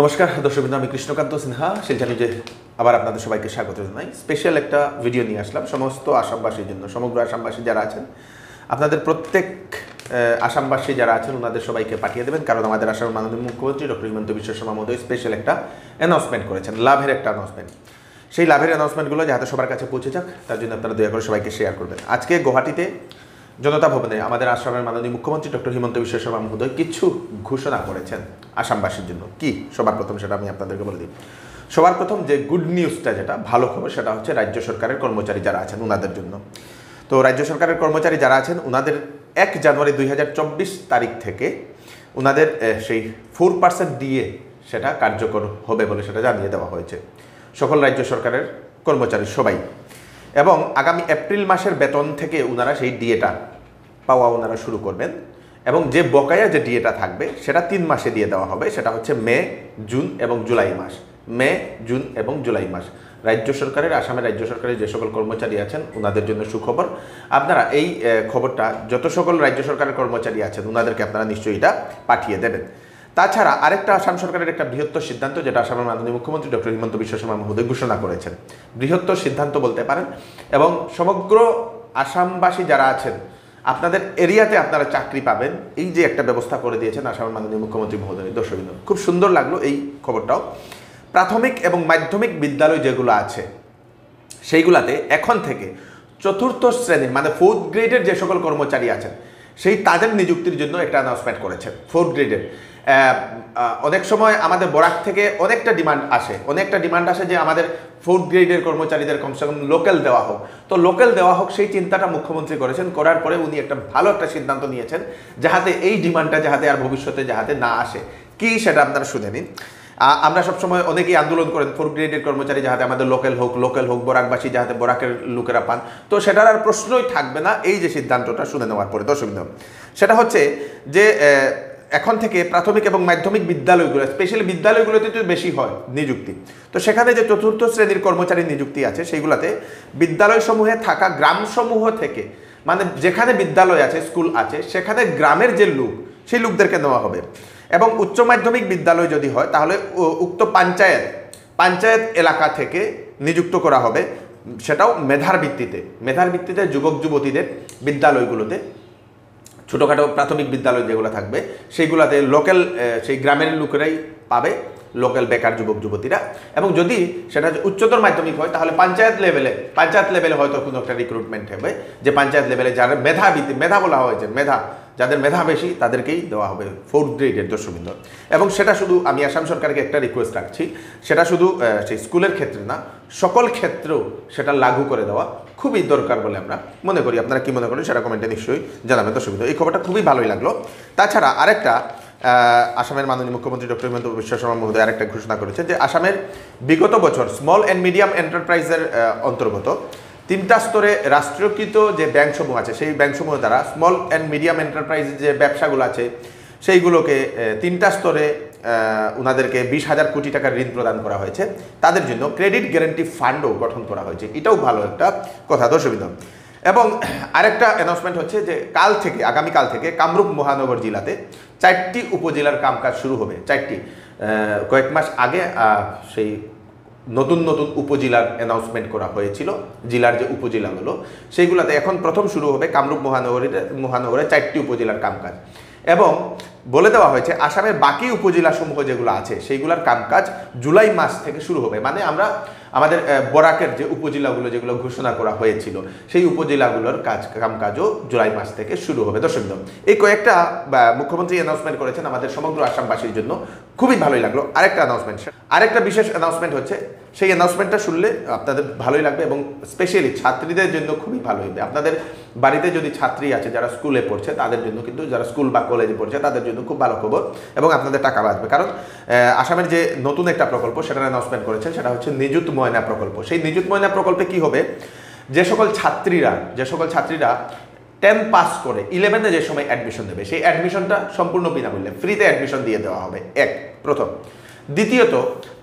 নমস্কার দর্শকবৃন্দ, আমি কৃষ্ণকান্ত সিনহা শিলচর নিউজে আবার আপনাদের সবাইকে স্বাগত জানাই। স্পেশাল একটা ভিডিও নিয়ে আসলাম সমস্ত আসামবাসীর জন্য। সমগ্র আসামবাসী যারা আছেন, আপনাদের প্রত্যেক আসামবাসী যারা আছেন ওনাদের সবাইকে পাঠিয়ে দেবেন, কারণ আমাদের আসামের মাননীয় মুখ্যমন্ত্রী ডক্টর হিমন্ত বিশ্ব শর্মা মহোদয় স্পেশাল একটা অ্যানাউন্সমেন্ট করেছেন, লাভের একটা অ্যানাউন্সমেন্ট। সেই লাভের অ্যানাউন্সমেন্টগুলো যাতে সবার কাছে পৌঁছে যাক, তার জন্য আপনারা দয়া করে সবাইকে শেয়ার করবেন। আজকে গুয়াহাটিতে জনতা ভবনে আমাদের আসামের মাননীয় মুখ্যমন্ত্রী ডক্টর হিমন্ত বিশ্ব শর্মা মহোদয় কিছু ঘোষণা করেছেন আসামবাসীর জন্য। কি সবার প্রথম সেটা আমি আপনাদেরকে বলে দিই। সবার প্রথম যে গুড নিউজটা, যেটা ভালো খবর, সেটা হচ্ছে রাজ্য সরকারের কর্মচারী যারা আছেন ওনাদের জন্য। তো রাজ্য সরকারের কর্মচারী যারা আছেন ওনাদের 1 জানুয়ারি 2024 তারিখ থেকে ওনাদের সেই 4% ডিএ সেটা কার্যকর হবে বলে সেটা জানিয়ে দেওয়া হয়েছে সকল রাজ্য সরকারের কর্মচারী সবাই। এবং আগামী এপ্রিল মাসের বেতন থেকে ওনারা সেই ডিএটা পাওয়া ওনারা শুরু করবেন। এবং যে বকেয়া যে ডিএটা থাকবে সেটা 3 মাসে দিয়ে দেওয়া হবে। সেটা হচ্ছে মে, জুন এবং জুলাই মাস। মে, জুন এবং জুলাই মাস রাজ্য সরকারের, আসামের রাজ্য সরকারের যে সকল কর্মচারী আছেন ওনাদের জন্য সুখবর। আপনারা এই খবরটা যত সকল রাজ্য সরকারের কর্মচারী আছেন ওনাদেরকে আপনারা নিশ্চয়ই এটা পাঠিয়ে দেবেন। তাছাড়া আরেকটা আসাম সরকারের একটা বৃহত্তর সিদ্ধান্ত, যেটা আসামের মাননীয় মুখ্যমন্ত্রী ডক্টর হিমন্ত বিশ্ব শর্মা মহোদয় ঘোষণা করেছেন, বৃহত্তর সিদ্ধান্ত বলতে পারেন। এবং সমগ্র আসামবাসী যারা আছেন আপনাদের এরিয়াতে আপনারা চাকরি পাবেন, এই যে একটা ব্যবস্থা করে দিয়েছেন আসামের মাননীয় মুখ্যমন্ত্রী মহোদয়। দর্শকবৃন্দ, খুব সুন্দর লাগলো এই খবরটাও। প্রাথমিক এবং মাধ্যমিক বিদ্যালয় যেগুলো আছে সেইগুলাতে এখন থেকে 4th শ্রেণীর মানে 4th গ্রেডের যে সকল কর্মচারী আছেন সেই তাদের নিযুক্তির জন্য একটা অ্যানাউন্সমেন্ট করেছেন 4th গ্রেডের। অনেক সময় আমাদের বরাক থেকে অনেকটা ডিমান্ড আসে যে আমাদের 4th গ্রেডের কর্মচারীদের কমসে কম লোকাল দেওয়া হোক। তো লোকাল দেওয়া হোক সেই চিন্তাটা মুখ্যমন্ত্রী করেছেন। করার পরে উনি একটা ভালো একটা সিদ্ধান্ত নিয়েছেন যাহাতে এই ডিমান্ডটা যাহাতে আর ভবিষ্যতে যাহাতে না আসে। কি সেটা আপনারা শুনে নিন। আমরা সবসময় অনেকেই আন্দোলন করেন 4th গ্রেডের কর্মচারী যাহাতে আমাদের লোকাল হোক, বরাকবাসী যাহাতে বরাকের লোকেরা পান। তো সেটার আর প্রশ্নই থাকবে না এই যে সিদ্ধান্তটা শুনে নেওয়ার পরে। দর্শকবৃন্দ, সেটা হচ্ছে যে এখন থেকে প্রাথমিক এবং মাধ্যমিক বিদ্যালয়গুলো, স্পেশালি বিদ্যালয়গুলোতে তো বেশি হয় নিযুক্তি। তো সেখানে যে 4th শ্রেণীর কর্মচারী নিযুক্তি আছে সেইগুলোতে বিদ্যালয় সমূহে থাকা গ্রামসমূহ থেকে, মানে যেখানে বিদ্যালয় আছে, স্কুল আছে, সেখানে গ্রামের যে লোক সেই লোকদেরকে নেওয়া হবে। এবং উচ্চ মাধ্যমিক বিদ্যালয় যদি হয় তাহলে উক্ত পঞ্চায়েত এলাকা থেকে নিযুক্ত করা হবে, সেটাও মেধার ভিত্তিতে যুবক যুবতীদের বিদ্যালয়গুলোতে, ছোটোখাটো প্রাথমিক বিদ্যালয় যেগুলো থাকবে সেইগুলোতে লোকাল সেই গ্রামের লোকেরাই পাবে, লোকাল বেকার যুবক যুবতীরা। এবং যদি সেটা উচ্চতর মাধ্যমিক হয় তাহলে পঞ্চায়েত লেভেলে হয়তো কোনো একটা রিক্রুটমেন্ট হবে, যে পঞ্চায়েত লেভেলে যারা মেধা বলা হয়েছে, যাদের মেধা বেশি তাদেরকেই দেওয়া হবে 4th গ্রেডের। দর্শকবৃন্দ, এবং সেটা শুধু আমি আসাম সরকারকে একটা রিকোয়েস্ট রাখছি, সেটা শুধু সেই স্কুলের ক্ষেত্রে না, সকল ক্ষেত্রেও সেটা লাগু করে দেওয়া খুবই দরকার বলে আমরা মনে করি। আপনারা কি মনে করেন সেটা কমেন্টে নিশ্চয়ই জানাবেন। দর্শকবৃন্দ, এই খবরটা খুবই ভালোই লাগলো। তাছাড়া আরেকটা আসামের মাননীয় মুখ্যমন্ত্রী ডক্টর হিমন্ত বিশ্ব শর্মা মহোদয় আরেকটা ঘোষণা করেছেন যে আসামের বিগত বছর স্মল অ্যান্ড মিডিয়াম এন্টারপ্রাইজের অন্তর্গত 3টা স্তরে রাষ্ট্রীয়কৃত যে ব্যাংকসমূহ আছে সেই ব্যাংকসমূহ দ্বারা স্মল অ্যান্ড মিডিয়াম এন্টারপ্রাইজের যে ব্যবসাগুলো আছে সেইগুলোকে 3টা স্তরে ওনাদেরকে 20,000 কোটি টাকার ঋণ প্রদান করা হয়েছে। তাদের জন্য ক্রেডিট গ্যারান্টি ফান্ডও গঠন করা হয়েছে, এটাও ভালো একটা কথা। দর্শকবৃন্দ, এবং আরেকটা অ্যানাউন্সমেন্ট হচ্ছে যে আগামীকাল থেকে কামরূপ মহানগর জেলাতে 4টি উপজেলার কামকাজ শুরু হবে। 4টি, কয়েক মাস আগে সেই নতুন উপজেলার অ্যানাউন্সমেন্ট করা হয়েছিল, জেলার যে উপজেলাগুলো সেইগুলোতে এখন প্রথম শুরু হবে কামরূপ মহানগরে 4টি উপজেলার কামকাজ। এবং বলে দেওয়া হয়েছে আসামের বাকি উপজেলাসমূহ যেগুলো আছে সেইগুলোর কামকাজ জুলাই মাস থেকে শুরু হবে। মানে আমাদের বরাকের যে উপজেলাগুলো যেগুলো ঘোষণা করা হয়েছিল সেই উপজেলাগুলোর কামকাজও জুলাই মাস থেকে শুরু হবে। দর্শকবৃন্দ, এই কয়েকটা মুখ্যমন্ত্রী অ্যানাউন্সমেন্ট করেছেন আমাদের সমগ্র আসামবাসীর জন্য, খুবই ভালোই লাগলো। আরেকটা বিশেষ অ্যানাউন্সমেন্ট হচ্ছে, সেই অ্যানাউন্সমেন্টটা শুনলে আপনাদের ভালোই লাগবে এবং স্পেশালি ছাত্রীদের জন্য খুবই ভালো হবে। আপনাদের বাড়িতে যদি ছাত্রী আছে যারা স্কুলে পড়ছে তাদের জন্য, কিন্তু যারা স্কুল বা কলেজে পড়ছে তাদের জন্য খুব ভালো খবর এবং আপনাদের টাকা বাঁচবে। কারণ আসামের যে নতুন একটা প্রকল্প সেটার অ্যানাউন্সমেন্ট করেছেন, সেটা হচ্ছে নিযুত ময়না প্রকল্প। সেই নিযুত ময়না প্রকল্পে কি হবে, যে সকল ছাত্রীরা 10 পাস করে 11-এ যে সময় অ্যাডমিশন দেবে সেই অ্যাডমিশনটা সম্পূর্ণ বিনামূল্যে ফ্রিতে অ্যাডমিশন দিয়ে দেওয়া হবে, প্রথম। দ্বিতীয়ত,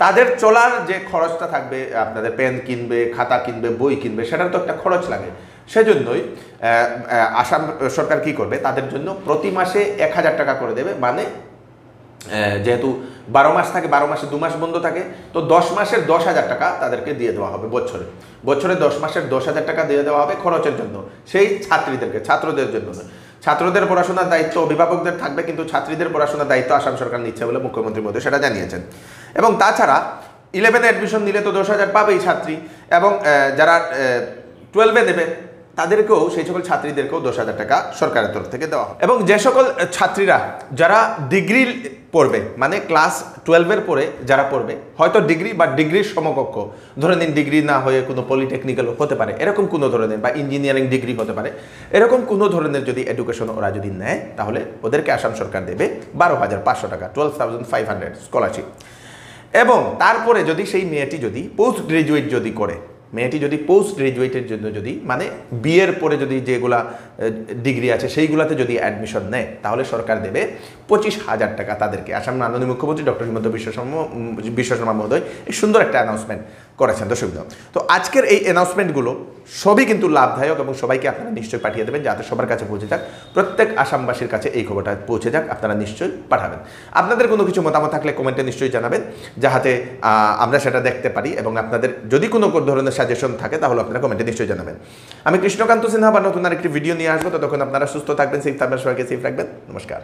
তাদের চলার যে খরচটা থাকবে, আপনাদের পেন কিনবে, খাতা কিনবে, বই কিনবে, সেটার তো একটা খরচ লাগে। সেজন্যই আসাম সরকার কি করবে, তাদের জন্য প্রতি মাসে 1,000 টাকা করে দেবে, মানে যেহেতু 12 মাস থাকে, 12 মাসে 2 মাস বন্ধ থাকে, তো 10 মাসের 10,000 টাকা তাদেরকে দিয়ে দেওয়া হবে বছরে 10 মাসের 10,000 টাকা দিয়ে দেওয়া হবে খরচের জন্য, সেই ছাত্রদের জন্য নয়। ছাত্রদের পড়াশোনার দায়িত্ব অভিভাবকদের থাকবে, কিন্তু ছাত্রীদের পড়াশোনার দায়িত্ব আসাম সরকার নিচ্ছে বলে মুখ্যমন্ত্রী মহোদয় সেটা জানিয়েছেন। এবং তাছাড়া 11-এ অ্যাডমিশন নিলে তো 10,000 পাবেই ছাত্রী, এবং যারা 12-এ দেবে তাদেরকেও, সেই সকল ছাত্রীদেরকেও 10,000 টাকা সরকারের তরফ থেকে দেওয়া হবে। এবং যে সকল ছাত্রীরা যারা ডিগ্রি পড়বে, মানে ক্লাস 12-এর পরে যারা পড়বে, হয়তো ডিগ্রি বা ডিগ্রির সমকক্ষ, ধরে নিন ডিগ্রি না হয়ে কোনো পলিটেকনিক্যাল হতে পারে, এরকম কোনো ধরনের, বা ইঞ্জিনিয়ারিং ডিগ্রি হতে পারে, এরকম কোনো ধরনের যদি এডুকেশন ওরা যদি নেয়, তাহলে ওদেরকে আসাম সরকার দেবে 12,500 টাকা, 12,500 স্কলারশিপ। এবং তারপরে যদি সেই মেয়েটি যদি পোস্ট গ্রাজুয়েট যদি করে, পোস্ট গ্রাজুয়েটের জন্য যদি, মানে বিয়ের পরে যদি যেগুলা ডিগ্রি আছে সেইগুলাতে যদি অ্যাডমিশন নেয়, তাহলে সরকার দেবে 25,000 টাকা তাদেরকে। আসাম মাননীয় মুখ্যমন্ত্রী ডক্টর হিমন্ত বিশ্ব শর্মা মহোদয় এই সুন্দর একটা অ্যানাউন্সমেন্ট করেছেন দর্শক। তো আজকের এই অ্যানাউন্সমেন্টগুলো সবই কিন্তু লাভদায়ক, এবং সবাইকে আপনারা নিশ্চয়ই পাঠিয়ে দেবেন, যাতে সবার কাছে পৌঁছে যাক, প্রত্যেক আসামবাসীর কাছে এই খবরটা পৌঁছে যাক। আপনারা নিশ্চয়ই পাঠাবেন। আপনাদের কোনো কিছু মতামত থাকলে কমেন্টে নিশ্চয়ই জানাবেন, যাতে আমরা সেটা দেখতে পারি, এবং আপনাদের যদি কোনো ধরনের সাজেশন থাকে তাহলে আপনারা কমেন্টে নিশ্চয়ই জানাবেন। আমি কৃষ্ণকান্ত সিনহা আবার নতুন আরেকটি ভিডিও নিয়ে আসবো। ততক্ষণ আপনারা সুস্থ থাকবেন, সেফ থাকবেন, সবাইকে সেফ রাখবেন। নমস্কার।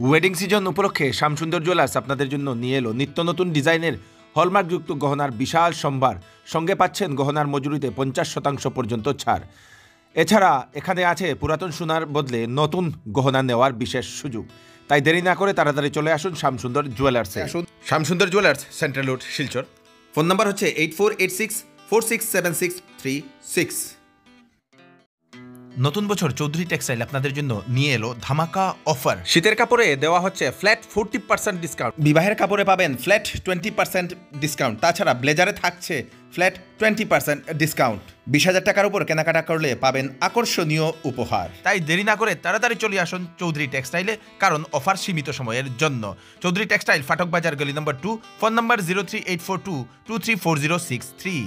ওয়েডিং সিজন উপলক্ষে শ্যামসুন্দর জুয়েলার্স আপনাদের জন্য নিয়ে এলো নিত্য নতুন ডিজাইনের হলমার্কযুক্ত গহনার বিশাল সম্ভার। সঙ্গে পাচ্ছেন গহনার মজুরিতে 50% পর্যন্ত ছাড়। এছাড়া এখানে আছে পুরাতন সোনার বদলে নতুন গহনা নেওয়ার বিশেষ সুযোগ। তাই দেরি না করে তাড়াতাড়ি চলে আসুন শ্যামসুন্দর জুয়েলার্সে। Shyamsundar jewellers, central road, Silchar. Phone number হচ্ছে 8486467636। নতুন বছর চৌধুরী টেক্সটাইল আপনাদের জন্য নিয়ে এলো ধামাকা অফার। শীতের কাপড়ে দেওয়া হচ্ছে ফ্ল্যাট 40% ডিসকাউন্ট, বিবাহের কাপড়ে পাবেন ফ্ল্যাট 20% ডিসকাউন্ট, তাছাড়া ব্লেজারে থাকছে ফ্ল্যাট 20% ডিসকাউন্ট। 20,000 টাকার উপর কেনাকাটা করলে পাবেন আকর্ষণীয় উপহার। তাই দেরি না করে তাড়াতাড়ি চলে আসুন চৌধুরী টেক্সটাইলে, কারণ অফার সীমিত সময়ের জন্য। চৌধুরী টেক্সটাইল, ফাটক বাজার, গলি নম্বর 2। ফোন নম্বর 038422344063।